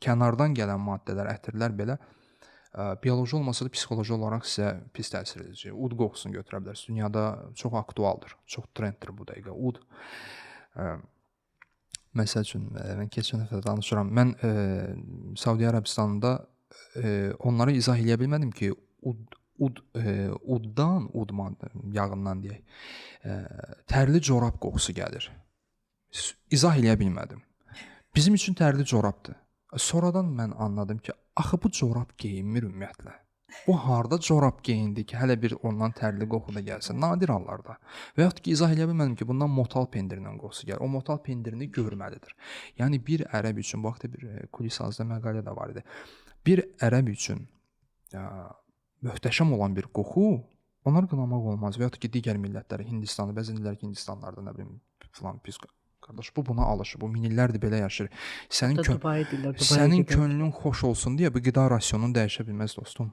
kənardan gələn maddələr, ətirlər belə bioloji olmasa da psixoloji olaraq sizə pis təsir edəcək. Ud qoxusunu götürə bilərsiniz. Dünyada çox aktualdır, çox trenddir bu dəqiqə ud. Məsəl üçün, mən keçən dəfə danışıram. Mən Səudiyyə Ərəbistanında onlara izah eləyə bilmədim ki, uddan, yağından deyək, tərli corab qoxusu gəlir. İzah eləyə bilmədim. Bizim üçün tərli corabdır. Sonradan mən anladım ki, axı bu corab geyinmir ümumiyyətlə. Bu harda corab geyindi ki, hələ bir ondan tərli qoxu da gəlsin, nadir hallarda. Və yaxud ki, izah eləyə bilmədim ki, bundan motal pendirinin qoxusu gəlir. O motal pendirini görməlidir. Yəni bir ərəb üçün, bu vaxtda bir kulisazda məqalə də var idi. Bir ərəb üçün möhtəşəm olan bir qoxu, onları qınamaq olmaz. Və yaxud ki, digər millətləri, Hindistanı, bəzən deyirlər ki, Hindistanlarda nə bilim filan pis qardaş, bu buna alışır. Bu min illərdir belə yaşayır. Sənin könlün xoş olsun deyə bu qida rasionunu dəyişə bilməz dostum.